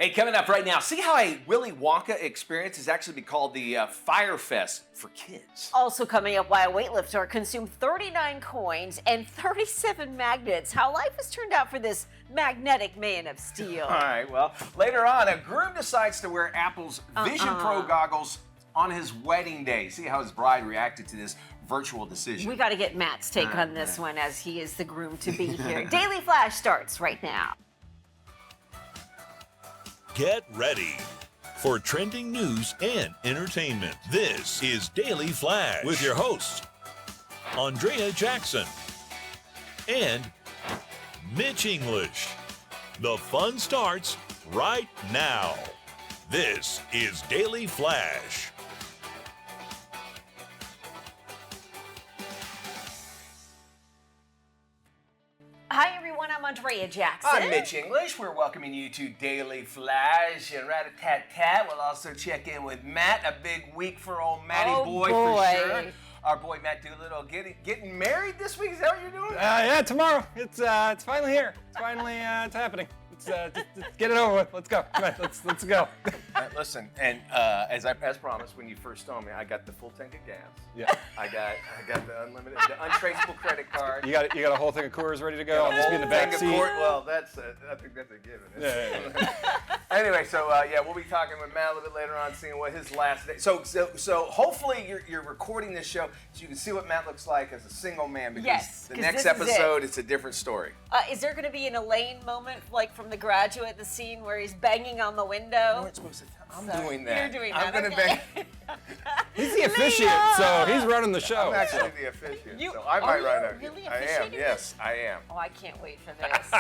Hey, coming up right now, see how a Willy Wonka experience has actually been called the Fire Fest for kids. Also coming up, why a weightlifter consumed 39 coins and 37 magnets. How life has turned out for this magnetic man of steel. All right, well, later on, a groom decides to wear Apple's Vision Pro goggles on his wedding day. See how his bride reacted to this virtual decision. We got to get Matt's take on this one, as he is the groom to be here. Daily Flash starts right now. Get ready for trending news and entertainment. This is Daily Flash with your hosts, Andrea Jackson and Mitch English. The fun starts right now. This is Daily Flash. Hi, everyone. I'm Andrea Jackson. I'm Mitch English. We're welcoming you to Daily Flash and rat-a-tat-tat. We'll also check in with Matt. A big week for old Matty boy for sure. Our boy Matt Doolittle getting married this week. Is that what you're doing? Yeah, tomorrow. It's finally here. It's finally it's happening. Just get it over with. Let's go. Come on, let's go. Listen, and as promised, when you first told me, I got the full tank of gas. Yeah. I got the unlimited, the untraceable credit card. You got a whole thing of Coors ready to go. I'll just be in the back seat. Well, I think that's a given. Yeah. Anyway, so we'll be talking with Matt a little bit later on, seeing what his last day. So hopefully you're recording this show so you can see what Matt looks like as a single man. Because the next episode, it's a different story. Is there going to be an Elaine moment, like from The Graduate, the scene where he's banging on the window? You weren't supposed to. I'm doing that. You're doing that. I'm gonna bang. He's the officiant, so he's running the show. I'm actually the officiant, so I might run out. Really I am. officiating? Yes, I am. Oh, I can't wait for this.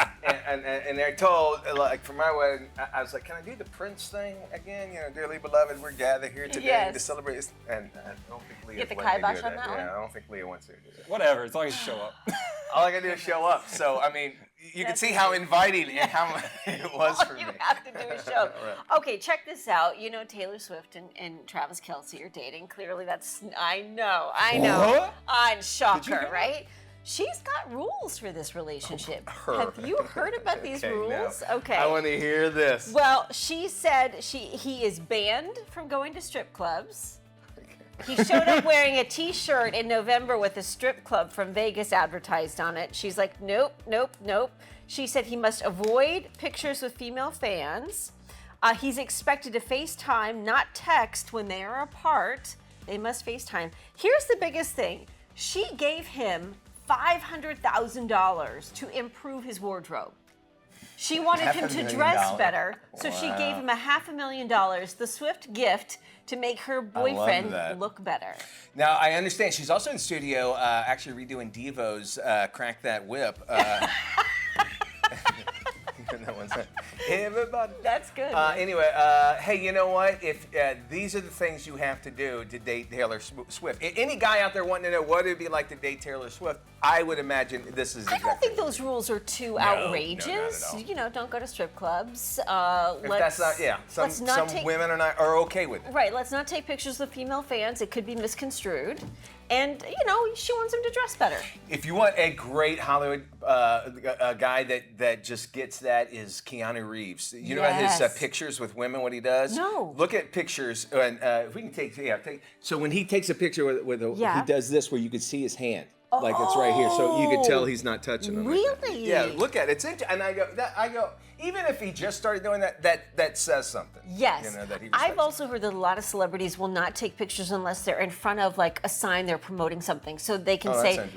And they're told, like, for my wedding, I was like, can I do the Prince thing again? You know, dearly beloved, we're gathered here today to celebrate this. And I don't think Leah Get the wants me to kibosh do on that. that one? Yeah, I don't think Leah wants me to do that. Whatever, as long as you show up. All I gotta do is show up. So, I mean, you can see how inviting and how it was for me. You have to do a show. Right. Okay, check this out. You know, Taylor Swift and Travis Kelce are dating. Clearly, I know. What? I'm shocker, right? She's got rules for this relationship. Have you heard about these rules? Now, Okay. I want to hear this. Well, she said he is banned from going to strip clubs. He showed up wearing a T-shirt in November with a strip club from Vegas advertised on it. She's like, nope, nope, nope. She said he must avoid pictures with female fans. He's expected to FaceTime, not text, when they are apart. They must FaceTime. Here's the biggest thing. She gave him $500,000 to improve his wardrobe. She wanted him to dress better, so she gave him $500,000, the Swift gift, to make her boyfriend look better. Now, I understand she's also in studio actually redoing Devo's Crack That Whip. That one's everybody. That's good. Anyway, hey, you know what? If these are the things you have to do to date Taylor Swift. Any guy out there wanting to know what it'd be like to date Taylor Swift, I would imagine this is exactly. I don't think those rules are too outrageous. No, not at all. You know, don't go to strip clubs. If that's not, some women are okay with it. Right, let's not take pictures with female fans. It could be misconstrued. And, you know, she wants him to dress better. If you want a great Hollywood a guy that just gets that is Keanu Reeves. You know about his pictures with women, what he does? No. Look at pictures, and if we can take, so when he takes a picture he does this where you can see his hand. Like it's right here, so you can tell he's not touching them. Really? Yeah, look at it. It's and I go, even if he just started doing that says something. Yes. You know, that he I've also heard that a lot of celebrities will not take pictures unless they're in front of like a sign they're promoting something, so they can say,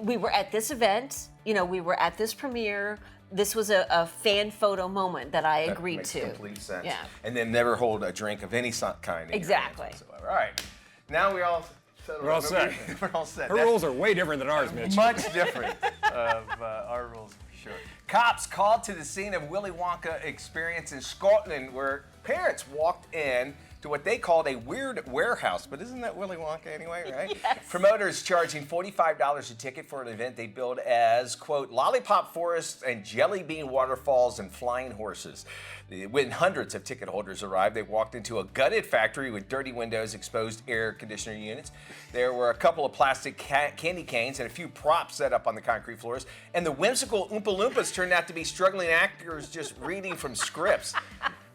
"We were at this event. You know, we were at this premiere. This was a fan photo moment that I agreed to." That makes complete sense. Yeah. And then never hold a drink of any kind. Exactly. All right. Now we're all set. We're all set. Her rules are way different than ours, Mitch. Much different of our rules, for sure. Cops called to the scene of Willy Wonka experience in Scotland, where parents walked in to what they called a weird warehouse. But isn't that Willy Wonka anyway, right? Yes. Promoters charging $45 a ticket for an event they billed as, quote, lollipop forests and jelly bean waterfalls and flying horses. When hundreds of ticket holders arrived, they walked into a gutted factory with dirty windows, exposed air conditioner units. There were a couple of plastic candy canes and a few props set up on the concrete floors. And the whimsical Oompa Loompas turned out to be struggling actors just reading from scripts.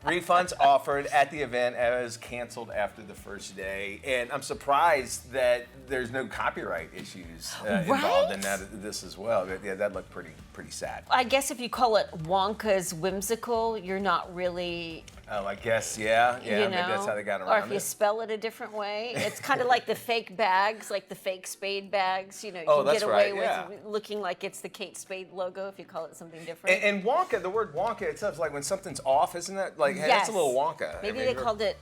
Refunds offered at the event as canceled after the first day. And I'm surprised that there's no copyright issues involved in this as well. Yeah, that looked pretty sad. I guess if you call it Wonka's Whimsical, you're not really... Oh, I guess, yeah. you Maybe know, that's how they got around or if you it. spell it a different way. It's kind of like the fake bags, like the fake Spade bags. You know, you Oh, can that's get away right, with looking like it's the Kate Spade logo if you call it something different. And Wonka, the word Wonka itself is like when something's off, isn't it? Like, hey, that's a little Wonka. Maybe they called it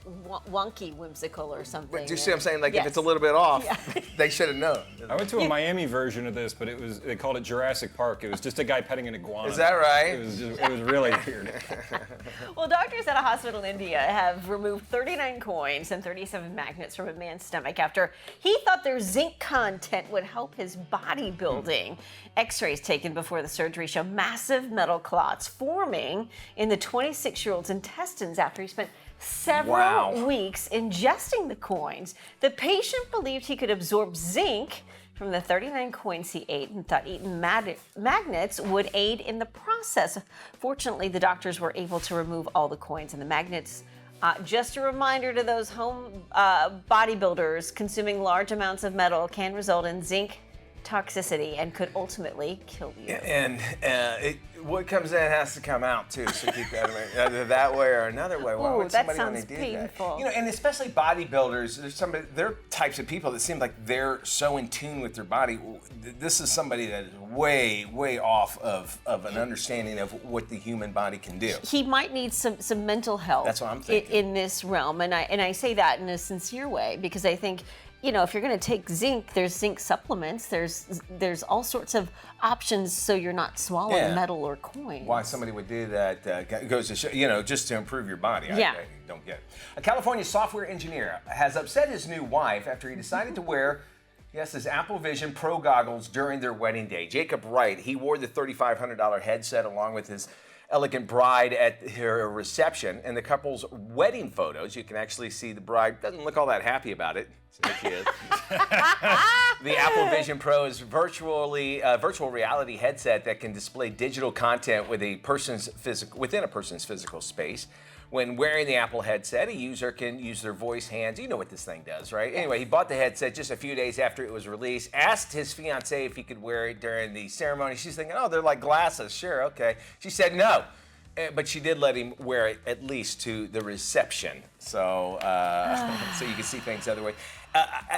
Wonky Whimsical or something. Do you see what I'm saying? Like, Yes. if it's a little bit off, Yeah. they should have known. I went to a Miami version of this, but they called it Jurassic Park. It was just a guy petting an iguana. Is that right? It was really weird. Well, doctors at a hospital in India have removed 39 coins and 37 magnets from a man's stomach after he thought their zinc content would help his bodybuilding. X-rays taken before the surgery show massive metal clots forming in the 26-year-old's intestines after he spent several weeks ingesting the coins. The patient believed he could absorb zinc from the 39 coins he ate and thought eating magnets would aid in the process. Fortunately, the doctors were able to remove all the coins and the magnets. Just a reminder to those home bodybuilders, consuming large amounts of metal can result in zinc toxicity and could ultimately kill you. And what comes in has to come out too. So keep that in mind. Either that way or another way. Why Ooh, would that somebody when they sounds do painful. that? You know, and especially bodybuilders. They're types of people that seem like they're so in tune with their body. This is somebody that is way off of an understanding of what the human body can do. He might need some mental help. That's what I'm thinking. In this realm, and I say that in a sincere way because I think, you know, if you're going to take zinc, there's zinc supplements. There's all sorts of options so you're not swallowing metal or coins. Why somebody would do that goes to show, you know, just to improve your body. Yeah. I don't get it. A California software engineer has upset his new wife after he decided to wear, yes, his Apple Vision Pro goggles during their wedding day. Jacob Wright, he wore the $3,500 headset along with his elegant bride at her reception. In the couple's wedding photos, you can actually see the bride doesn't look all that happy about it. So there she is. The Apple Vision Pro is virtual reality headset that can display digital content within a person's physical space. When wearing the Apple headset, a user can use their voice, hands. You know what this thing does, right? Anyway, he bought the headset just a few days after it was released, asked his fiancée if he could wear it during the ceremony. She's thinking, oh, they're like glasses. Sure, okay. She said no. But she did let him wear it at least to the reception. So so you can see things the other way.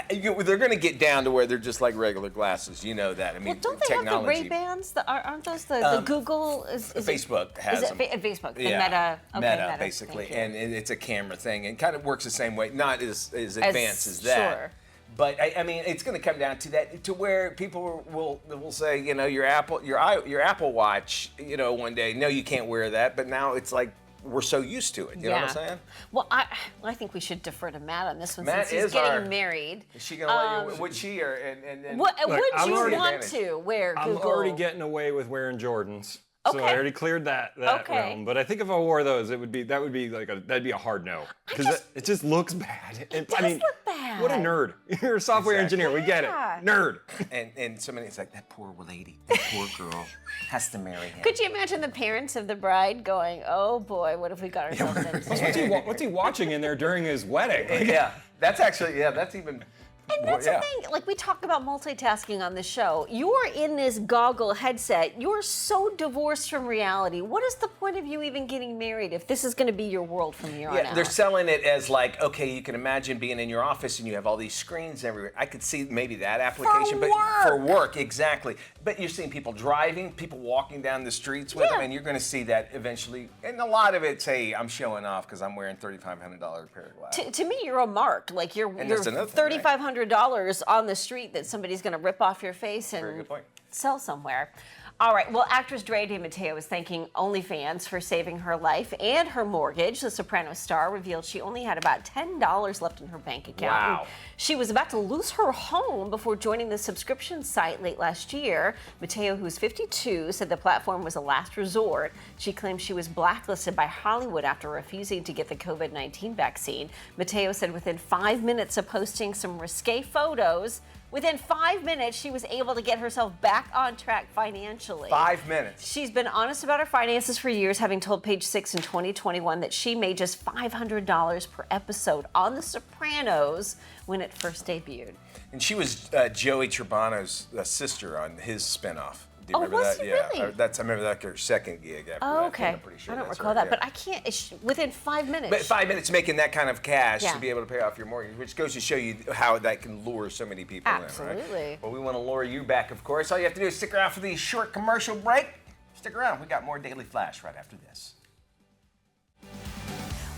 They're going to get down to where they're just like regular glasses. You know that. I mean, Well, don't they have the Ray-Bans? Aren't those the Google? Facebook has them. Facebook, the Yeah. Meta. Okay, Meta, basically. Thank you. And it's a camera thing and kind of works the same way. Not as advanced as that. Sure. But I mean, it's going to come down to that, to where people will say, you know, your Apple Watch, you know, one day, no, you can't wear that. But now it's like we're so used to it. You know what I'm saying? Well, I think we should defer to Matt on this one Matt since he's is getting married. Is she going to let you? Would she or and Would I'm you already- want to wear I'm Google? already getting away with wearing Jordans. So Okay. I already cleared that Okay. realm. But I think if I wore those, that'd be a hard no. Because it just looks bad. It does look bad. What a nerd. You're a software engineer. We get it. Yeah. Nerd. and somebody, it's like, that poor lady, that poor girl has to marry him. Could you imagine the parents of the bride going, "Oh boy, what have we got ourselves into?" What's he watching in there during his wedding? Yeah, that's actually, that's even. And that's the thing, like we talk about multitasking on the show. You're in this goggle headset. You're so divorced from reality. What is the point of you even getting married if this is going to be your world from here on out? They're selling it as like, okay, you can imagine being in your office and you have all these screens everywhere. I could see maybe that application, but for work, exactly. But you're seeing people driving, people walking down the streets with them, and you're going to see that eventually. And a lot of it's, hey, I'm showing off because I'm wearing $3,500 pair of glasses. To me, you're a mark. Like you're that's another thing, right? $3,500 on the street that somebody's going to rip off your face Very and good point. sell somewhere. All right. Well, actress Andrea De Matteo is thanking OnlyFans for saving her life and her mortgage. The Sopranos star revealed she only had about $10 left in her bank account. Wow. She was about to lose her home before joining the subscription site late last year. Matteo, who's 52, said the platform was a last resort. She claimed she was blacklisted by Hollywood after refusing to get the COVID-19 vaccine. Matteo said within 5 minutes of posting some risque photos, Within 5 minutes, she was able to get herself back on track financially. 5 minutes. She's been honest about her finances for years, having told Page Six in 2021 that she made just $500 per episode on The Sopranos when it first debuted. And she was Joey Tribano's sister on his spinoff. Do you Oh, remember was that? she Yeah, really? I remember that her second gig after Oh, that. okay. I'm pretty sure I don't that's recall her, that, yeah. but I can't. Within 5 minutes. But 5 minutes making that kind of cash Yeah. to be able to pay off your mortgage, which goes to show you how that can lure so many people in, Absolutely. right? Well, we want to lure you back, of course. All you have to do is stick around for the short commercial break. Stick around. We got more Daily Flash right after this.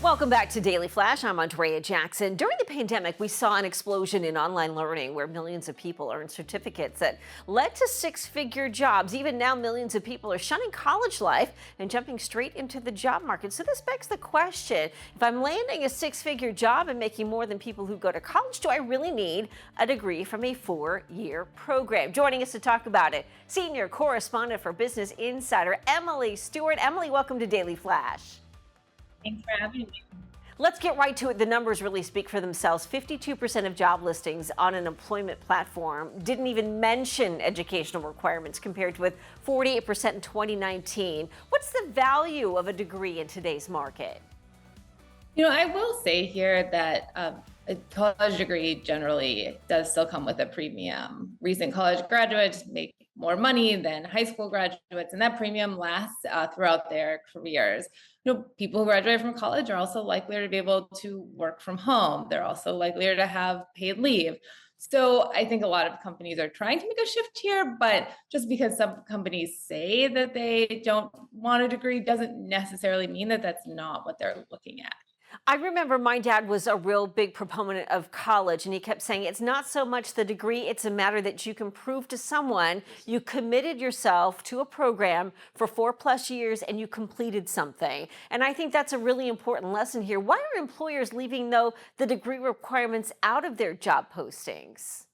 Welcome back to Daily Flash. I'm Andrea Jackson. During the pandemic, we saw an explosion in online learning where millions of people earned certificates that led to six-figure jobs. Even now, millions of people are shunning college life and jumping straight into the job market. So this begs the question, if I'm landing a six-figure job and making more than people who go to college, do I really need a degree from a 4-year program? Joining us to talk about it, senior correspondent for Business Insider, Emily Stewart. Emily, welcome to Daily Flash. Thanks for having me. Let's get right to it. The numbers really speak for themselves. 52% of job listings on an employment platform didn't even mention educational requirements, compared with 48% in 2019. What's the value of a degree in today's market? You know, I will say here that a college degree generally does still come with a premium. Recent college graduates make more money than high school graduates, and that premium lasts throughout their careers. You know, people who graduate from college are also likelier to be able to work from home. They're also likelier to have paid leave. So I think a lot of companies are trying to make a shift here, but just because some companies say that they don't want a degree doesn't necessarily mean that that's not what they're looking at. I remember my dad was a real big proponent of college, and he kept saying it's not so much the degree, it's a matter that you can prove to someone you committed yourself to a program for 4+ years and you completed something. And I think that's a really important lesson here. Why are employers leaving, though, the degree requirements out of their job postings?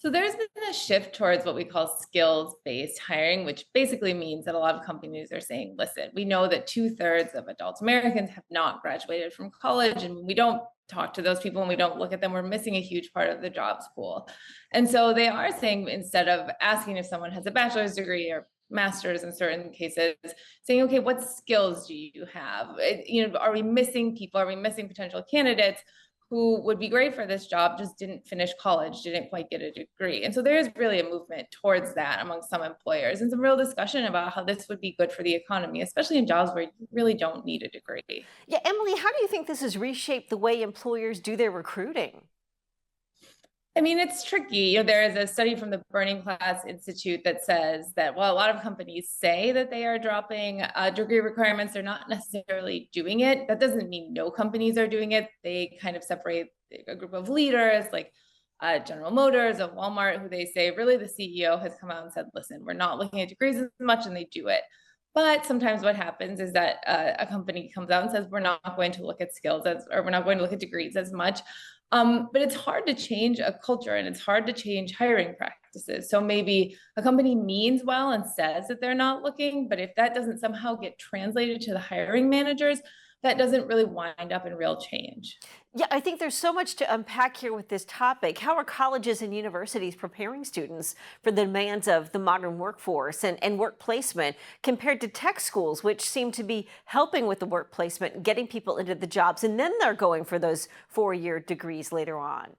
So there's been a shift towards what we call skills-based hiring, which basically means that a lot of companies are saying, listen, we know that 2/3 of adult Americans have not graduated from college. And when we don't talk to those people and we don't look at them, we're missing a huge part of the jobs pool. And so they are saying, instead of asking if someone has a bachelor's degree or master's in certain cases, saying, okay, what skills do you have? Are we missing people? Are we missing potential candidates who would be great for this job, just didn't finish college, didn't quite get a degree? And so there is really a movement towards that among some employers, and some real discussion about how this would be good for the economy, especially in jobs where you really don't need a degree. Yeah, Emily, how do you think this has reshaped the way employers do their recruiting? I mean, it's tricky. You know, there is a study from the Burning Class Institute that says that while a lot of companies say that they are dropping degree requirements, they're not necessarily doing it. That doesn't mean no companies are doing it. They kind of separate a group of leaders like General Motors or Walmart, who they say really the CEO has come out and said, listen, we're not looking at degrees as much, and they do it. But sometimes what happens is that a company comes out and says, we're not going to look at skills or we're not going to look at degrees as much. But it's hard to change a culture, and it's hard to change hiring practices. So maybe a company means well and says that they're not looking, but if that doesn't somehow get translated to the hiring managers, that doesn't really wind up in real change. Yeah, I think there's so much to unpack here with this topic. How are colleges and universities preparing students for the demands of the modern workforce and work placement compared to tech schools, which seem to be helping with the work placement and getting people into the jobs, and then they're going for those 4-year degrees later on?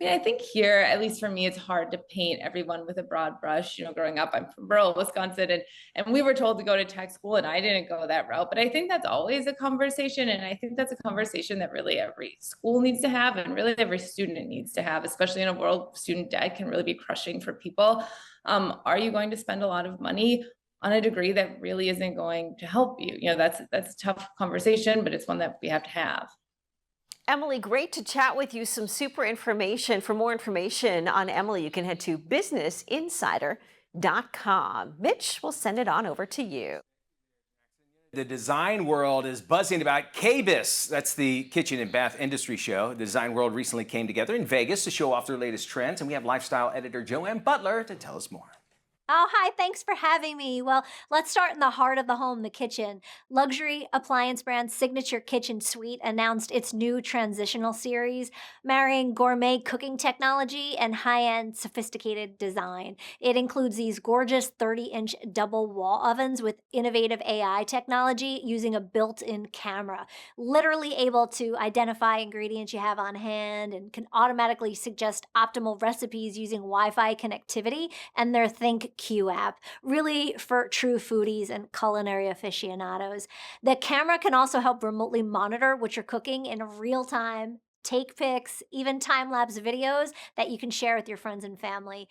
I mean, I think here, at least for me, it's hard to paint everyone with a broad brush. You know, growing up, I'm from rural Wisconsin, and we were told to go to tech school, and I didn't go that route. But I think that's always a conversation, and I think that's a conversation that really every school needs to have, and really every student needs to have, especially in a world student debt can really be crushing for people. Are you going to spend a lot of money on a degree that really isn't going to help you? You know, that's a tough conversation, but it's one that we have to have. Emily, great to chat with you. Some super information. For more information on Emily, you can head to businessinsider.com. Mitch, we'll send it on over to you. The design world is buzzing about KBIS. That's the kitchen and bath industry show. The design world recently came together in Vegas to show off their latest trends, and we have lifestyle editor Joanne Butler to tell us more. Oh, hi. Thanks for having me. Well, let's start in the heart of the home, the kitchen. Luxury appliance brand Signature Kitchen Suite announced its new transitional series, marrying gourmet cooking technology and high end sophisticated design. It includes these gorgeous 30-inch double wall ovens with innovative AI technology using a built in camera, literally able to identify ingredients you have on hand and can automatically suggest optimal recipes using Wi Fi connectivity and their Think Q app, really for true foodies and culinary aficionados. The camera can also help remotely monitor what you're cooking in real time. Take pics, even time lapse videos that you can share with your friends and family.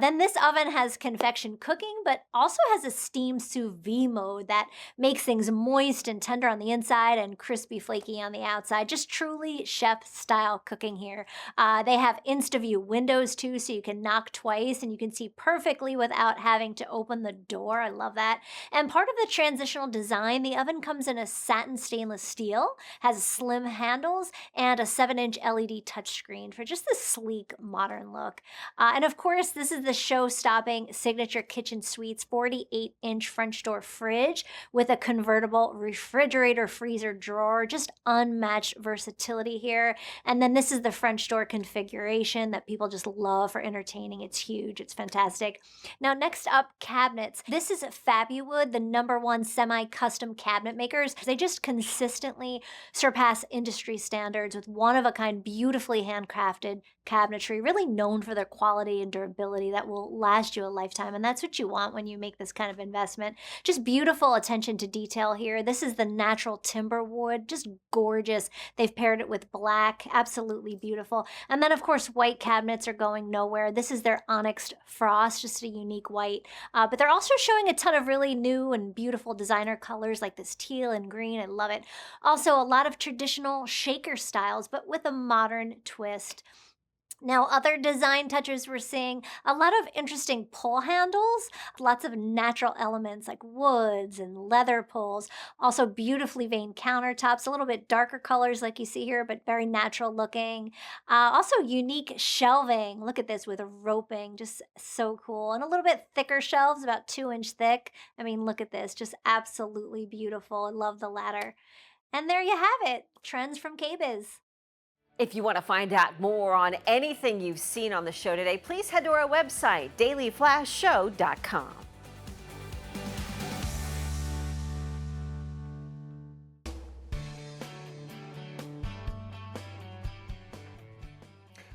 Then this oven has convection cooking, but also has a steam sous vide mode that makes things moist and tender on the inside and crispy flaky on the outside. Just truly chef style cooking here. They have InstaView windows too, so you can knock twice and you can see perfectly without having to open the door. I love that. And part of the transitional design, the oven comes in a satin stainless steel, has slim handles, and a 7-inch LED touchscreen for just this sleek, modern look. And of course, this is the show stopping Signature Kitchen Suite's 48-inch French door fridge with a convertible refrigerator freezer drawer. Just unmatched versatility here. And then this is the French door configuration that people just love for entertaining. It's huge, it's fantastic. Now, next up, cabinets. This is Fabuwood, the #1 semi-custom cabinet makers. They just consistently surpass industry standards with one-of-a-kind, beautifully handcrafted cabinetry, really known for their quality and durability that will last you a lifetime. And that's what you want when you make this kind of investment. Just beautiful attention to detail here. This is the natural timber wood, just gorgeous. They've paired it with black, absolutely beautiful. And then, of course, white cabinets are going nowhere. This is their Onyx Frost, just a unique white. But they're also showing a ton of really new and beautiful designer colors like this teal and green. I love it. Also, a lot of traditional shaker styles, but with a modern twist. Now, other design touches we're seeing a lot of interesting pull handles, lots of natural elements like woods and leather pulls, also beautifully veined countertops, a little bit darker colors like you see here, but very natural looking. Also, unique shelving. Look at this with a roping, just so cool. And a little bit thicker shelves, about 2-inch thick. I mean, look at this, just absolutely beautiful. I love the ladder. And there you have it, trends from KBiz. If you want to find out more on anything you've seen on the show today, please head to our website, dailyflashshow.com.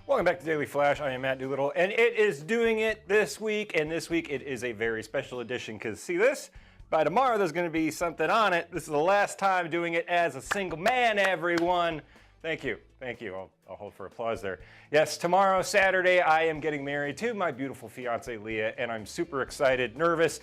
Welcome back to Daily Flash. I am Matt Doolittle, and it is doing it this week. And this week it is a very special edition because see this? By tomorrow there's going to be something on it. This is the last time doing it as a single man, everyone. Thank you. Thank you. I'll hold for applause there. Yes, tomorrow, Saturday, I am getting married to my beautiful fiance, Leah, and I'm super excited, nervous,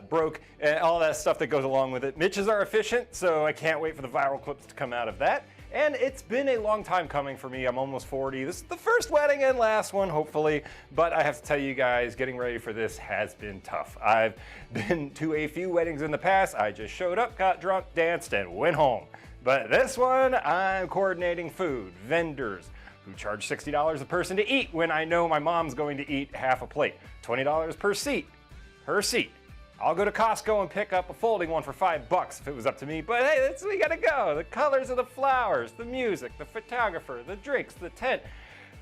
broke, and all that stuff that goes along with it. Mitch is our officiant, so I can't wait for the viral clips to come out of that. And it's been a long time coming for me. I'm almost 40. This is the first wedding and last one, hopefully. But I have to tell you guys, getting ready for this has been tough. I've been to a few weddings in the past. I just showed up, got drunk, danced, and went home. But this one, I'm coordinating food, vendors who charge $60 a person to eat when I know my mom's going to eat half a plate. $20 per seat, her seat. I'll go to Costco and pick up a folding one for $5 if it was up to me, but hey, we gotta go. The colors of the flowers, the music, the photographer, the drinks, the tent,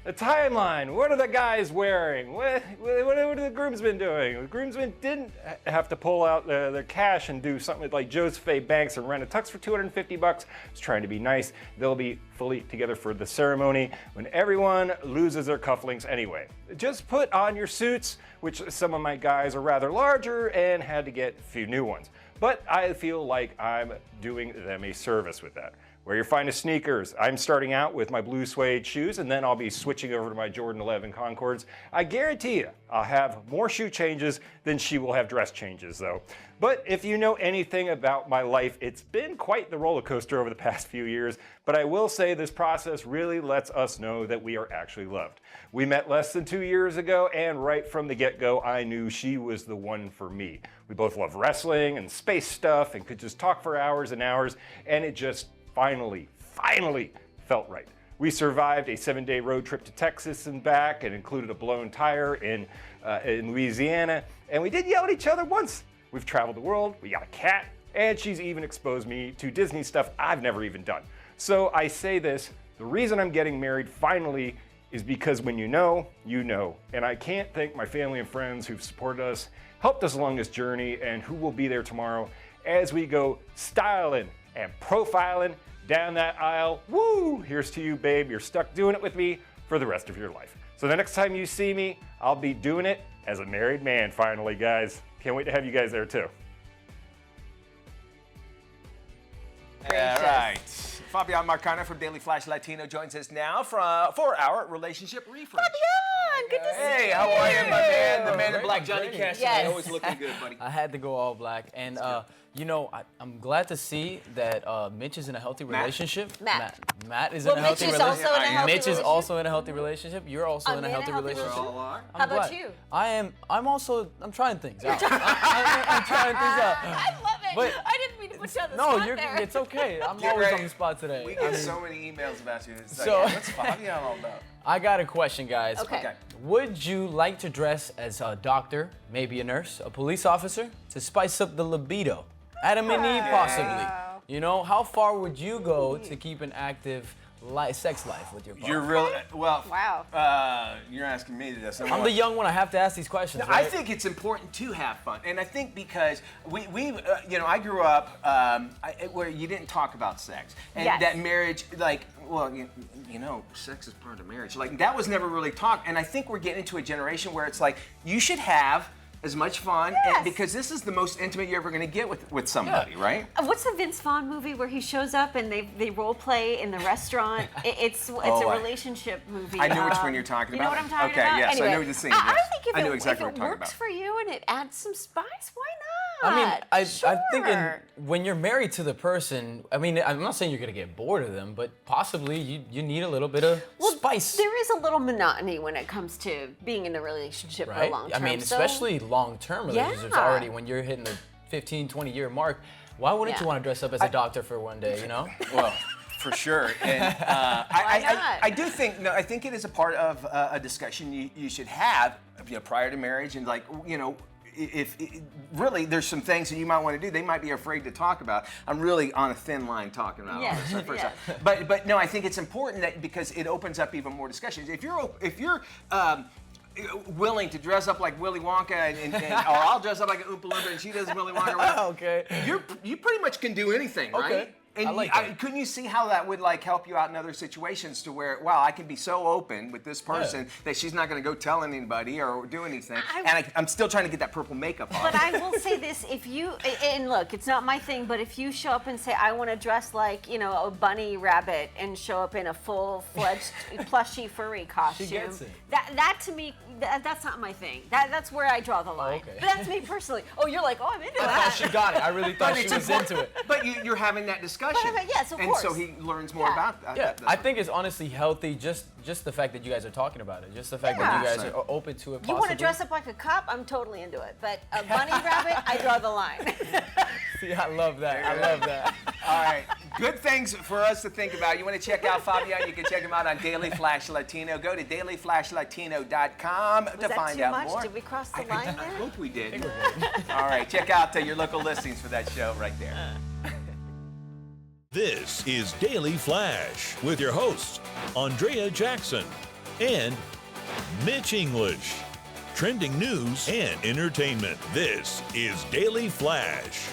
the timeline. What are the guys wearing? What are the groomsmen doing? The groomsmen didn't have to pull out their cash and do something like Joseph A. Banks and rent a tux for $250. I was trying to be nice. They'll be fully together for the ceremony when everyone loses their cufflinks anyway. Just put on your suits, which some of my guys are rather larger and had to get a few new ones. But I feel like I'm doing them a service with that. Wear your finest sneakers. I'm starting out with my blue suede shoes, and then I'll be switching over to my Jordan 11 Concords. I guarantee you, I'll have more shoe changes than she will have dress changes, though. But if you know anything about my life, it's been quite the roller coaster over the past few years. But I will say this process really lets us know that we are actually loved. We met less than 2 years ago, and right from the get-go, I knew she was the one for me. We both love wrestling and space stuff and could just talk for hours and hours, and it just finally felt right. We survived a 7-day road trip to Texas and back, and included a blown tire in Louisiana. And we did yell at each other once. We've traveled the world, we got a cat, and she's even exposed me to Disney stuff I've never even done. So I say this, the reason I'm getting married finally is because when you know, you know. And I can't thank my family and friends who've supported us, helped us along this journey, and who will be there tomorrow as we go styling and profiling down that aisle. Woo! Here's to you, babe. You're stuck doing it with me for the rest of your life. So the next time you see me, I'll be doing it as a married man finally, guys. Can't wait to have you guys there too. All right. Fabian Marcana from Daily Flash Latino joins us now for our relationship refresh. Fabian, good to see you. Hey, how are you, my man? The man in Great, black, Johnny great. Cash. Yes. Always looking good, buddy. I had to go all black, and I'm glad to see that Mitch is in a healthy relationship. Matt is Well, in a healthy Mitch is relationship. also in a healthy Mitch is relationship. also in a healthy relationship. You're also in a healthy relationship. We all are. I'm How about glad. you? I'm trying things out. I'm trying things out. I love it. But- I didn't mean to put you on the No, spot there. it's okay. I'm Get always ready. on the spot today. We I get mean, so many emails about you. It's like, So- what's Fabian all about? I got a question, guys. Okay. Would you like to dress as a doctor, maybe a nurse, a police officer, to spice up the libido? Adam and Eve, possibly. You know, how far would you go to keep an active sex life with your partner? You're really well. Wow. You're asking me this. I'm the young one. I have to ask these questions. I Right? think it's important to have fun, and I think because I grew up where you didn't talk about sex, and Yes. that marriage, sex is part of marriage. Like that was never really talked, and I think we're getting into a generation where it's like you should have as much fun, Yes. and because this is the most intimate you're ever going to get with somebody, Yeah. right? What's the Vince Vaughn movie where he shows up and they role play in the restaurant? It's a relationship movie. I knew which one you're talking You know about. what I'm talking Okay, about? yes, I Anyway, know the scene, I yes. think I knew if exactly it what you're talking works about. for you and it adds some spice, why not? I mean, I think Sure. when you're married to the person, I mean, I'm not saying you're gonna get bored of them, but possibly you need a little bit of spice, There is a little monotony when it comes to being in a relationship for right? long I term. mean, especially long-term relationships Yeah. already when you're hitting the 15, 20-year mark. Why wouldn't Yeah. you want to dress up as a doctor for one day, you know? Well, for sure. And I do think, I think it is a part of a discussion you should have prior to marriage, and if really there's some things that you might want to do, they might be afraid to talk about. I'm really on a thin line talking about all this. First off. But no, I think it's important that because it opens up even more discussions. If you're willing to dress up like Willy Wonka, or I'll dress up like an Oompa Loompa and she does Willy Wonka, or whatever, Okay. you pretty much can do anything, right? Okay. And I like that. couldn't you see how that would help you out in other situations to where, wow, I can be so open with this person that she's not going to go tell anybody or do anything, and I'm still trying to get that purple makeup on. But I will say this: if you and look, it's not my thing, but if you show up and say, "I want to dress like a bunny rabbit," and show up in a full-fledged plushy furry costume, gets it. that to me, that's not my thing. That's where I draw the line. okay. But that's me personally. Oh, you're like, oh, I'm into I that. thought she got it. I really thought she was into it. But you're having that discussion. Yes, of and course. so he learns more Yeah. about that. Yeah, I think it's honestly healthy. Just the fact that you guys are talking about it. Just the fact that you guys Yeah. are open to it. You Possibly. want to dress up like a cop? I'm totally into it. But a bunny rabbit, I draw the line. See, I love that. I love that. All right, good things for us to think about. You want to check out Fabian? You can check him out on Daily Flash Latino. Go to dailyflashlatino.com to Was that find too out much? more. Did we cross the line I there? hope we did. All right, check out your local listings for that show right there. This is Daily Flash with your hosts, Andrea Jackson and Mitch English. Trending news and entertainment. This is Daily Flash.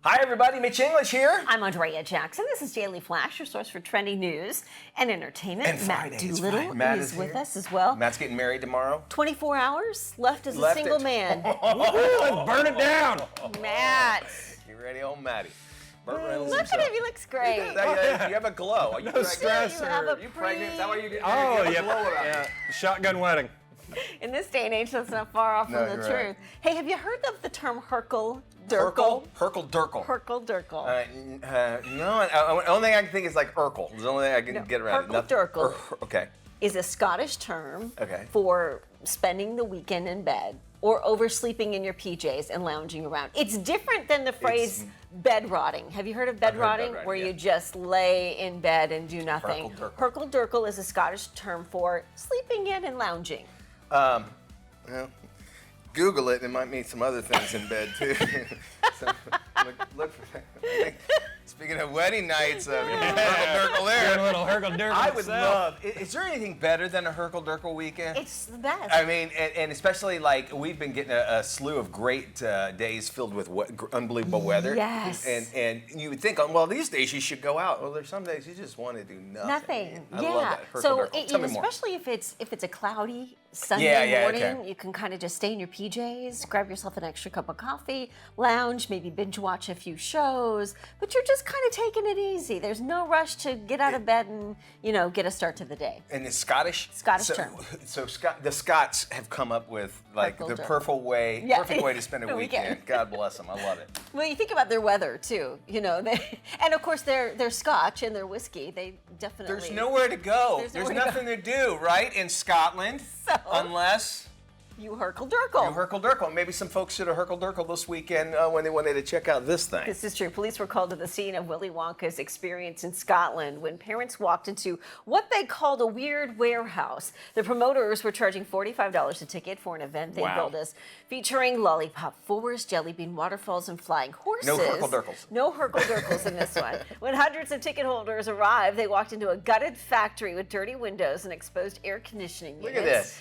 Hi, everybody. Mitch English here. I'm Andrea Jackson. This is Daily Flash, your source for trending news and entertainment. And Matt Friday, it's Doolittle Friday. Matt is is with here. us as well. Matt's getting married tomorrow. 24 hours left as a Left single it. man. Let's burn it down. Matt. You ready, old Matty? Burt Reynolds Look at himself. him. He looks great. You have a glow. Are you pregnant? stress. You have a You pregnant? Is that why you Oh, you have a yeah. glow about you? Yeah. Shotgun wedding. In this day and age, that's not far off No, from the you're truth. right. Hey, have you heard of the term Herkel-Durkel? Herkel-Durkel. Herkel-Durkel. No, the only thing I can think is like Urkel. It's the only thing I can get around. Herkel-Durkel Okay. is a Scottish term Okay. for spending the weekend in bed. or oversleeping in your PJs and lounging around. It's different than the phrase bed rotting. Have you heard of bed rotting? Where you just lay in bed and do nothing. Hurkle-durkle is a Scottish term for sleeping in and lounging. Well, Google it. It might mean some other things in bed too. So, look for that. Speaking of wedding nights, hurkle-durkle there. A little hurkle-durkle. I would love. Is there anything better than a hurkle-durkle weekend? It's the best. I mean, and especially like we've been getting a slew of great days filled with unbelievable weather. Yes. And you would think, well, these days you should go out. Well, there's some days you just want to do nothing. I love that. So Tell me more. especially if it's a cloudy Sunday morning, you can kind of just stay in your PJs, grab yourself an extra cup of coffee, lounge, maybe binge watch a few shows, but you're just kind of taking it easy. There's no rush to get out of bed and, get a start to the day. And it's Scottish? Scottish term. So the Scots have come up with like the perfect way to spend a weekend. God bless them. I love it. Well, you think about their weather too, and of course they're Scotch and their whiskey. They definitely. There's nowhere to go. There's nothing to do, right, in Scotland, unless you hurkle-durkle. You hurkle-durkle. Maybe some folks should have hurkle-durkle this weekend when they wanted to check out this thing. This is true. Police were called to the scene of Willy Wonka's experience in Scotland when parents walked into what they called a weird warehouse. The promoters were charging $45 a ticket for an event they built us, featuring lollipop forests, jelly bean waterfalls, and flying horses. No hurkle-durkles. No hurkle-durkles in this one. When hundreds of ticket holders arrived, they walked into a gutted factory with dirty windows and exposed air conditioning units. Look at this.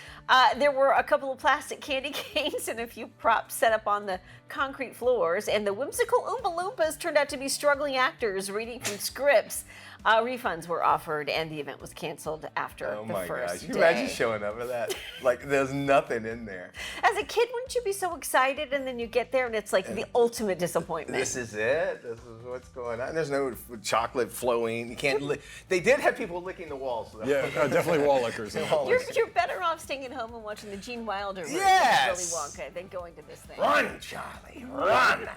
There were a couple of plastic candy canes and a few props set up on the concrete floors, and the whimsical Oompa Loompas turned out to be struggling actors reading from scripts. Refunds were offered, and the event was canceled after the first day. Oh my gosh, can you imagine showing up with that? Like, there's nothing in there. As a kid, wouldn't you be so excited, and then you get there, and it's like the ultimate disappointment. This is it? This is what's going on? There's no chocolate flowing. You can't They did have people licking the walls, though. Yeah, definitely wall lickers. You're better off staying at home and watching the Gene Wilder version of Willy Wonka than going to this thing. Run, Charlie, run!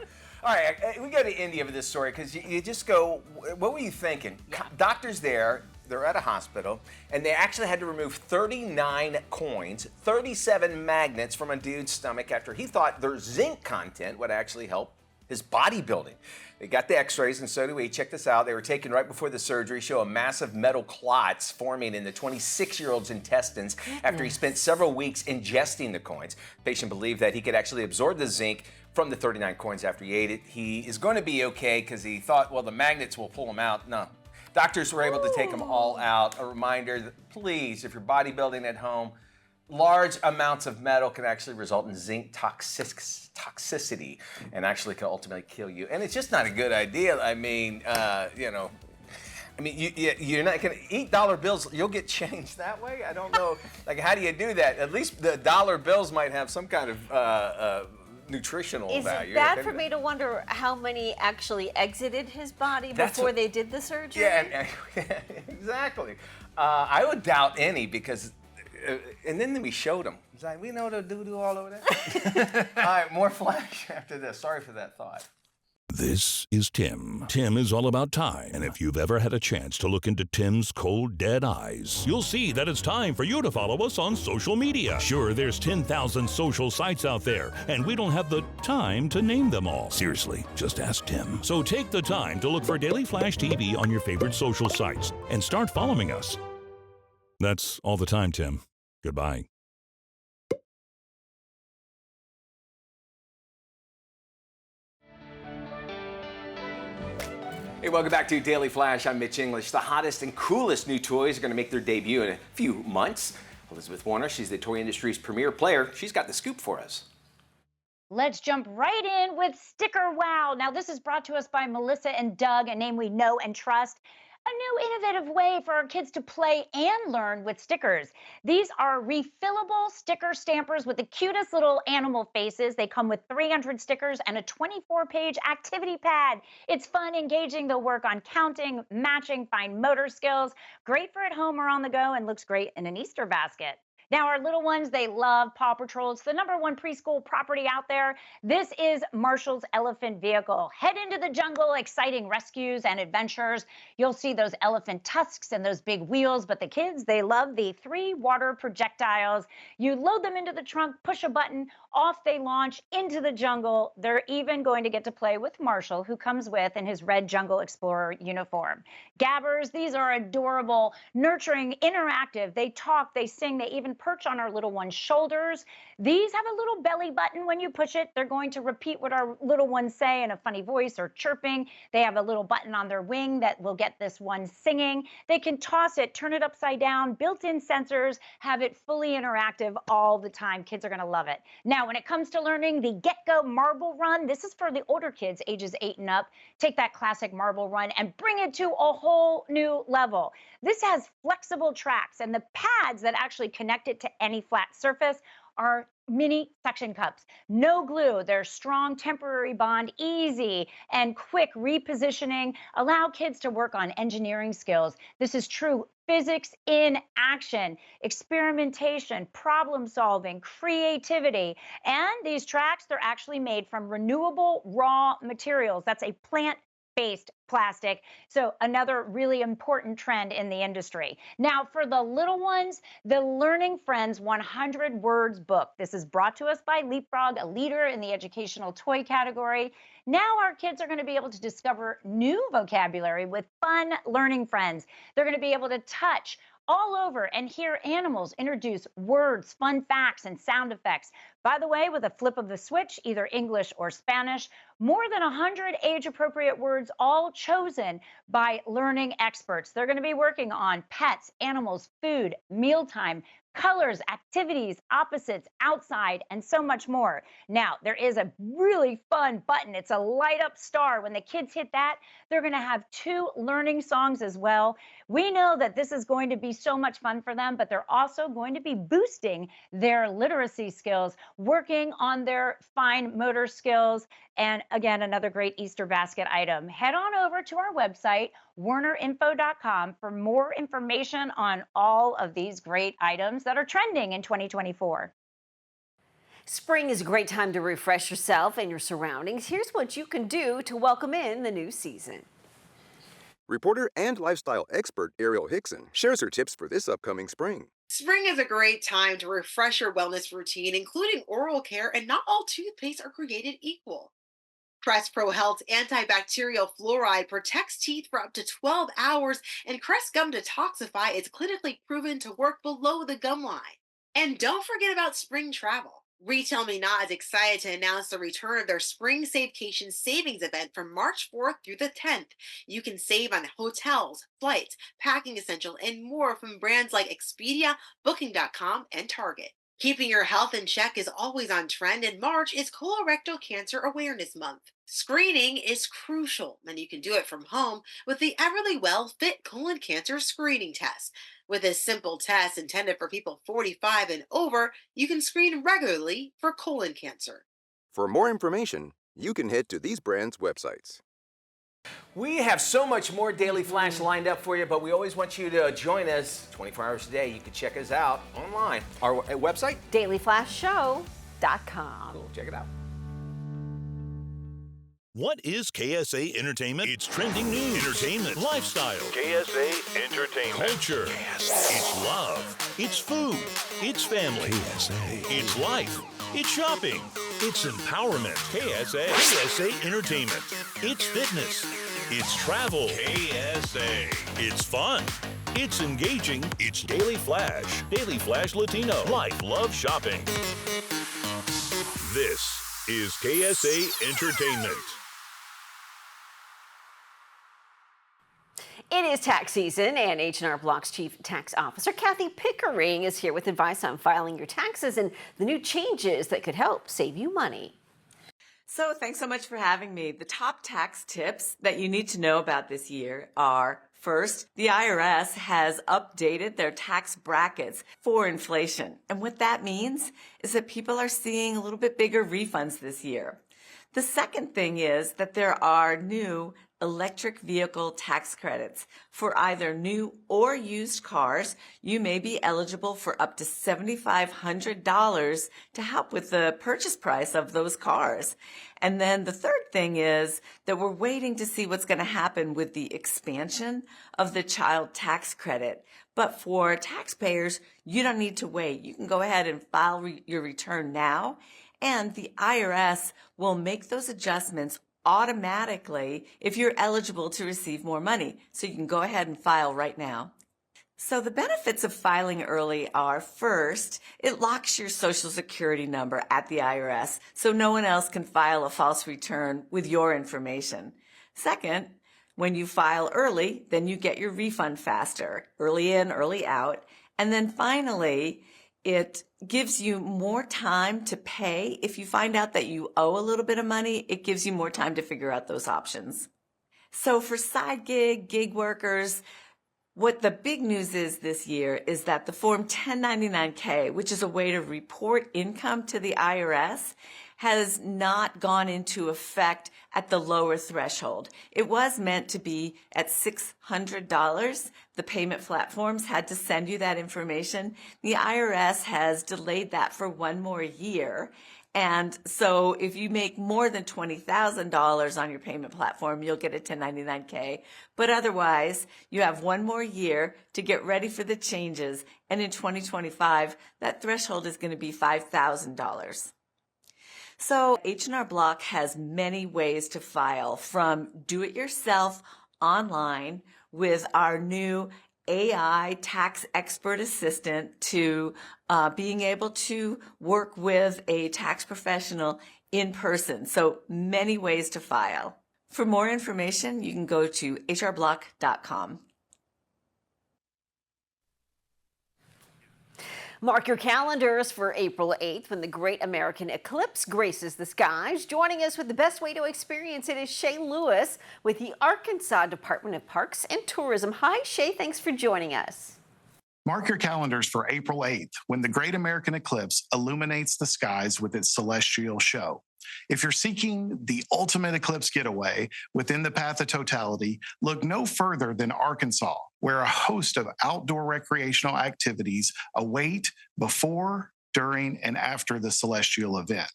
All right, we go to India for this story because you just go, what were you thinking? Doctors there, they're at a hospital, and they actually had to remove 39 coins, 37 magnets from a dude's stomach after he thought their zinc content would actually help his bodybuilding. They got the x-rays, and so do we. Check this out. They were taken right before the surgery, show a massive metal clots forming in the 26-year-old's intestines after he spent several weeks ingesting the coins. The patient believed that he could actually absorb the zinc from the 39 coins after he ate it. He is going to be okay because he thought, well, the magnets will pull him out. No. Doctors were able to take them all out. A reminder that, please, if you're bodybuilding at home, large amounts of metal can actually result in zinc toxicity and actually can ultimately kill you. And it's just not a good idea. I mean, you're not going to eat dollar bills. You'll get changed that way. I don't know. Like, how do you do that? At least the dollar bills might have some kind of nutritional value. Is it bad for me to wonder how many actually exited his body before they did the surgery? Yeah, exactly. I would doubt any because, and then we showed him. It's like, we know the doo-doo all over there. All right, more Flash after this. Sorry for that thought. This is Tim. Tim is all about time. And if you've ever had a chance to look into Tim's cold, dead eyes, you'll see that it's time for you to follow us on social media. Sure, there's 10,000 social sites out there, and we don't have the time to name them all. Seriously, just ask Tim. So take the time to look for Daily Flash TV on your favorite social sites and start following us. That's all the time, Tim. Goodbye. Hey, welcome back to Daily Flash. I'm Mitch English. The hottest and coolest new toys are going to make their debut in a few months. Elizabeth Warner, she's the toy industry's premier player. She's got the scoop for us. Let's jump right in with Sticker Wow. Now, this is brought to us by Melissa and Doug, a name we know and trust. A new innovative way for our kids to play and learn with stickers. These are refillable sticker stampers with the cutest little animal faces. They come with 300 stickers and a 24-page activity pad. It's fun, engaging. They'll work on counting, matching, fine motor skills. Great for at home or on the go, and looks great in an Easter basket. Now, our little ones, they love Paw Patrol. It's the #1 preschool property out there. This is Marshall's elephant vehicle. Head into the jungle, exciting rescues and adventures. You'll see those elephant tusks and those big wheels, but the kids, they love the 3 water projectiles. You load them into the trunk, push a button, Off they launch into the jungle. They're even going to get to play with Marshall, who comes with in his red Jungle Explorer uniform. Gabbers, these are adorable, nurturing, interactive. They talk, they sing, they even perch on our little one's shoulders. These have a little belly button. When you push it, they're going to repeat what our little ones say in a funny voice or chirping. They have a little button on their wing that will get this one singing. They can toss it, turn it upside down, built-in sensors, have it fully interactive all the time. Kids are going to love it. Now, when it comes to learning the Get-Go Marble Run, this is for the older kids, ages 8 and up. Take that classic marble run and bring it to a whole new level. This has flexible tracks, and the pads that actually connect it to any flat surface are mini suction cups. No glue. They're strong temporary bond, easy and quick repositioning. Allow kids to work on engineering skills. This is true physics in action, experimentation, problem solving, creativity. And these tracks, they're actually made from renewable raw materials. That's a plant-based plastic. So another really important trend in the industry. Now, for the little ones, the Learning Friends 100 Words book. This is brought to us by Leapfrog, a leader in the educational toy category. Now our kids are going to be able to discover new vocabulary with fun learning friends. They're going to be able to touch all over and hear animals introduce words, fun facts, and sound effects. By the way, with a flip of the switch, either English or Spanish, more than 100 age-appropriate words, all chosen by learning experts. They're going to be working on pets, animals, food, mealtime, colors, activities, opposites, outside, and so much more. Now, there is a really fun button. It's a light up star. When the kids hit that, they're going to have 2 learning songs as well. We know that this is going to be so much fun for them, but they're also going to be boosting their literacy skills, working on their fine motor skills, and again, another great Easter basket item. Head on over to our website, WarnerInfo.com, for more information on all of these great items that are trending in 2024. Spring is a great time to refresh yourself and your surroundings. Here's what you can do to welcome in the new season. Reporter and lifestyle expert Ariel Hickson shares her tips for this upcoming spring. Spring is a great time to refresh your wellness routine, including oral care, and not all toothpaste are created equal. Crest Pro Health's antibacterial fluoride protects teeth for up to 12 hours, and Crest Gum Detoxify is clinically proven to work below the gum line. And don't forget about spring travel. Retail Me Not is excited to announce the return of their Spring Safecation Savings event from March 4th through the 10th. You can save on hotels, flights, packing essentials, and more from brands like Expedia, Booking.com, and Target. Keeping your health in check is always on trend, and March is Colorectal Cancer Awareness Month. Screening is crucial, and you can do it from home with the Everlywell Fit Colon Cancer Screening Test. With this simple test intended for people 45 and over, you can screen regularly for colon cancer. For more information, you can head to these brands' websites. We have so much more Daily Flash lined up for you, but we always want you to join us 24 hours a day. You can check us out online. Our website? dailyflashshow.com. Cool. Check it out. What is KSA Entertainment? It's trending news, entertainment, lifestyle, KSA Entertainment. culture. It's love. It's food. It's family. KSA. It's life. It's shopping. It's empowerment. KSA Entertainment. It's fitness. It's travel. KSA. It's fun. It's engaging. It's Daily Flash. Daily Flash Latino. Life, love, shopping. This is KSA Entertainment. It is tax season, and H&R Block's Chief Tax Officer Kathy Pickering is here with advice on filing your taxes and the new changes that could help save you money. So thanks so much for having me. The top tax tips that you need to know about this year are: first, the IRS has updated their tax brackets for inflation. And what that means is that people are seeing a little bit bigger refunds this year. The second thing is that there are new electric vehicle tax credits for either new or used cars. You may be eligible for up to $7,500 to help with the purchase price of those cars. And then the third thing is that we're waiting to see what's going to happen with the expansion of the child tax credit. But for taxpayers, you don't need to wait. You can go ahead and file your return now, And the IRS will make those adjustments automatically if you're eligible to receive more money. So you can go ahead and file right now. So the benefits of filing early are, first, it locks your Social Security number at the IRS so no one else can file a false return with your information. Second, when you file early, then you get your refund faster, early in, early out. And then finally, it gives you more time to pay. If you find out that you owe a little bit of money, it gives you more time to figure out those options. So for side gig workers, what the big news is this year is that the Form 1099-K, which is a way to report income to the IRS, has not gone into effect at the lower threshold. It was meant to be at $600. The payment platforms had to send you that information. The IRS has delayed that for one more year. And so if you make more than $20,000 on your payment platform, you'll get a 1099-K. But otherwise, you have one more year to get ready for the changes. And in 2025, that threshold is going to be $5,000. So H&R Block has many ways to file, from do-it-yourself online with our new AI tax expert assistant to being able to work with a tax professional in person. So many ways to file. For more information, you can go to hrblock.com. Mark your calendars for April 8th when the great American eclipse graces the skies. Joining us with the best way to experience it is Shay Lewis with the Arkansas Department of Parks and Tourism. Hi, Shay. Thanks for joining us. Mark your calendars for April 8th when the great American eclipse illuminates the skies with its celestial show. If you're seeking the ultimate eclipse getaway within the path of totality, look no further than Arkansas, where a host of outdoor recreational activities await before, during, and after the celestial event.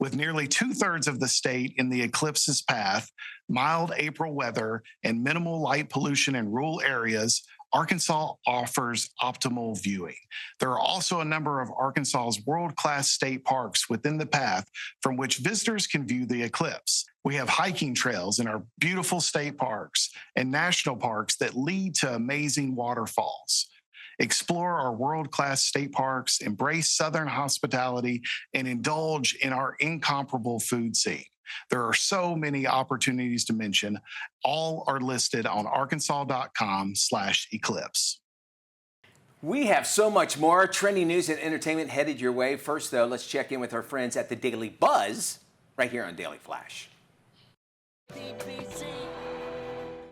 With nearly 2/3 of the state in the eclipse's path, mild April weather, and minimal light pollution in rural areas, Arkansas offers optimal viewing. There are also a number of Arkansas's world-class state parks within the path from which visitors can view the eclipse. We have hiking trails in our beautiful state parks and national parks that lead to amazing waterfalls. Explore our world-class state parks, embrace Southern hospitality, and indulge in our incomparable food scene. There are so many opportunities to mention. All are listed on arkansas.com/eclipse. We have so much more trending news and entertainment headed your way. First, though, let's check in with our friends at the Daily Buzz right here on Daily Flash.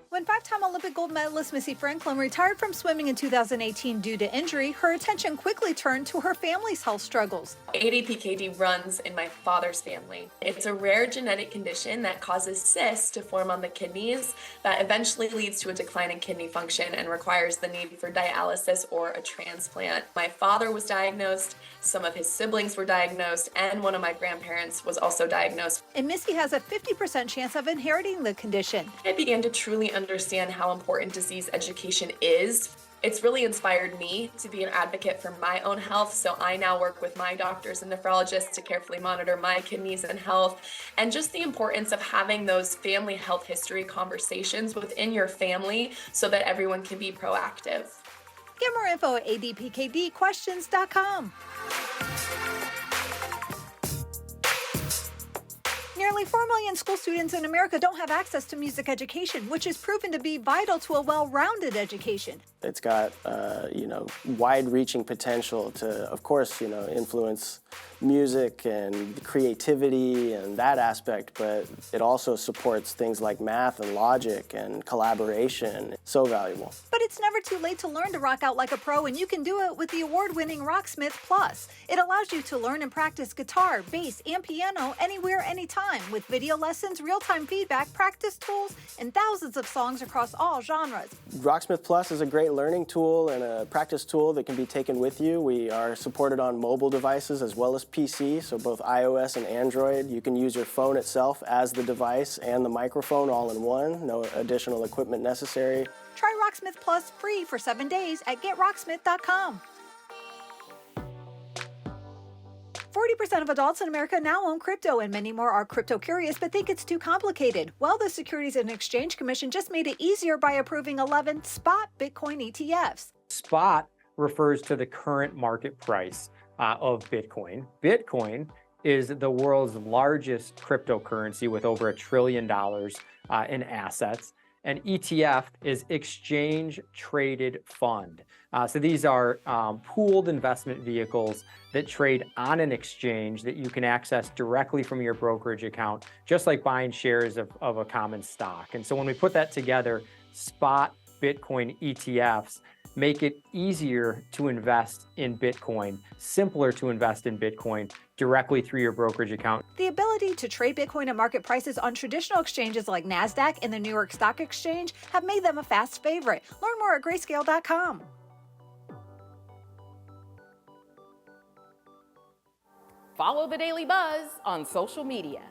When five-time Olympic gold medalist Missy Franklin retired from swimming in 2018 due to injury, her attention quickly turned to her family's health struggles. ADPKD runs in my father's family. It's a rare genetic condition that causes cysts to form on the kidneys that eventually leads to a decline in kidney function and requires the need for dialysis or a transplant. My father was diagnosed, some of his siblings were diagnosed, and one of my grandparents was also diagnosed. And Missy has a 50% chance of inheriting the condition. I began to truly understand how important disease education is. It's really inspired me to be an advocate for my own health, so I now work with my doctors and nephrologists to carefully monitor my kidneys and health, and just the importance of having those family health history conversations within your family so that everyone can be proactive. Get more info at adpkdquestions.com. Nearly 4 million school students in America don't have access to music education, which is proven to be vital to a well-rounded education. It's got, wide-reaching potential to, of course, influence music and creativity and that aspect, but it also supports things like math and logic and collaboration. So valuable. But it's never too late to learn to rock out like a pro, and you can do it with the award-winning Rocksmith Plus. It allows you to learn and practice guitar, bass, and piano anywhere, anytime, with video lessons, real-time feedback, practice tools, and thousands of songs across all genres. Rocksmith Plus is a great learning tool and a practice tool that can be taken with you. We are supported on mobile devices as well as PC, so both iOS and Android. You can use your phone itself as the device and the microphone all in one. No additional equipment necessary. Try Rocksmith Plus free for 7 days at GetRocksmith.com. 40% of adults in America now own crypto, and many more are crypto curious but think it's too complicated. Well, the Securities and Exchange Commission just made it easier by approving 11 spot Bitcoin ETFs. Spot refers to the current market price of Bitcoin. Bitcoin is the world's largest cryptocurrency with over $1 trillion in assets. And ETF is exchange traded fund. So these are pooled investment vehicles that trade on an exchange that you can access directly from your brokerage account, just like buying shares of a common stock. And so when we put that together, spot Bitcoin ETFs make it easier to invest in Bitcoin, simpler to invest in Bitcoin directly through your brokerage account. The ability to trade Bitcoin at market prices on traditional exchanges like NASDAQ and the New York Stock Exchange have made them a fast favorite. Learn more at grayscale.com. Follow the Daily Buzz on social media.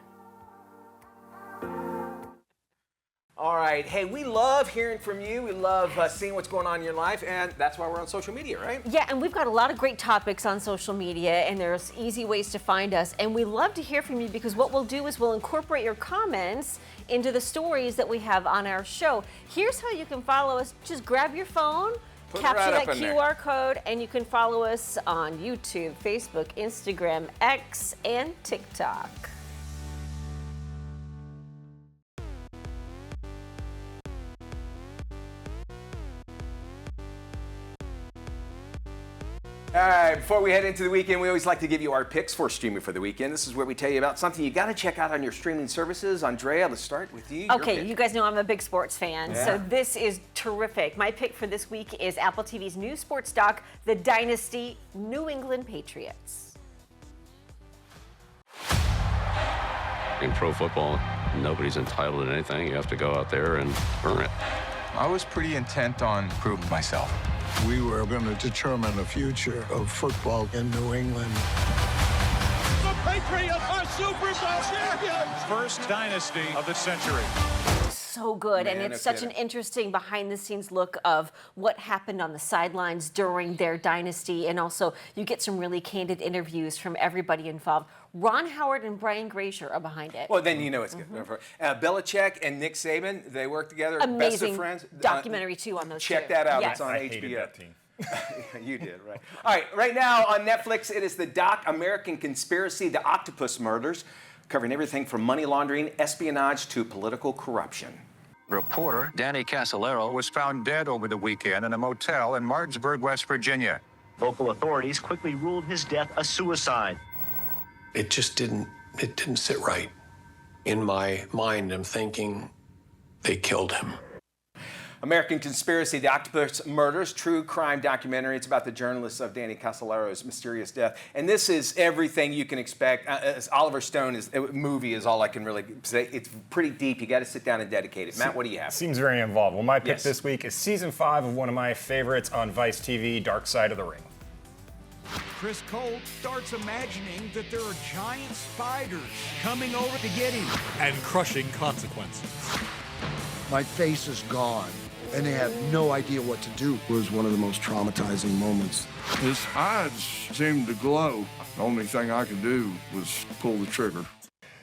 All right. Hey, we love hearing from you. We love seeing what's going on in your life, and that's why we're on social media, right? Yeah, and we've got a lot of great topics on social media, and there's easy ways to find us. And we love to hear from you because what we'll do is we'll incorporate your comments into the stories that we have on our show. Here's how you can follow us. Just grab your phone, capture that QR code, and you can follow us on YouTube, Facebook, Instagram, X, and TikTok. All right, before we head into the weekend, we always like to give you our picks for streaming for the weekend. This is where we tell you about something you got to check out on your streaming services. Andrea, let's start with you. Okay, you guys know I'm a big sports fan, Yeah. so this is terrific. My pick for this week is Apple TV's new sports doc, The Dynasty, New England Patriots. In pro football, nobody's entitled to anything. You have to go out there and earn it. I was pretty intent on proving myself. We were going to determine the future of football in New England. The Patriots are Super Bowl champions! First dynasty of the century. So good, and Man, it's such an interesting behind-the-scenes look of what happened on the sidelines during their dynasty, and also you get some really candid interviews from everybody involved. Ron Howard and Brian Grazer are behind it. Well, then you know it's good. Belichick and Nick Saban, they work together. Amazing best of friends. documentary too on those Check two. that out. Yes. It's on I HBO. hated that team. You did, right. All right, right now on Netflix, it is the doc American Conspiracy, The Octopus Murders, covering everything from money laundering, espionage, to political corruption. Reporter Danny Casolaro was found dead over the weekend in a motel in Martinsburg, West Virginia. Local authorities quickly ruled his death a suicide. It just didn't sit right. In my mind, I'm thinking they killed him. American Conspiracy, The Octopus Murders, true crime documentary. It's about the journalist of Danny Casolaro's mysterious death. And this is everything you can expect. Oliver Stone's movie is all I can really say. It's pretty deep. You got to sit down and dedicate it. Matt, what do you have? Seems very involved. Well, my pick this week is season 5 of one of my favorites on Vice TV, Dark Side of the Ring. Chris Colt starts imagining that there are giant spiders coming over to get him and crushing consequences. My face is gone, and they have no idea what to do. It was one of the most traumatizing moments. His eyes seemed to glow. The only thing I could do was pull the trigger.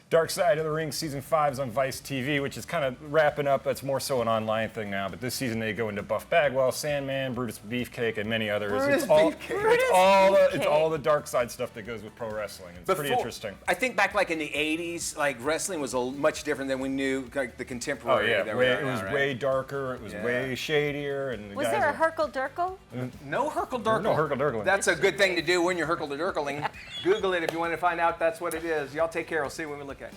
Dark Side of the Ring season 5 is on Vice TV, which is kind of wrapping up. It's more so an online thing now, but this season they go into Buff Bagwell, Sandman, Brutus Beefcake, and many others. It's all the dark side stuff that goes with pro wrestling. It's pretty interesting. I think back like in the 80s, like wrestling was much different than we knew, like the Oh contemporary. yeah, that it was way darker. It was way shadier. And the Was guys there a Herkle Durkle? No Herkle Durkle. No Herkle Durkle. That's a good thing to do when you're Herkle Durkling. Google it if you want to find out that's what it is. Y'all take care. We'll see you when we look at it.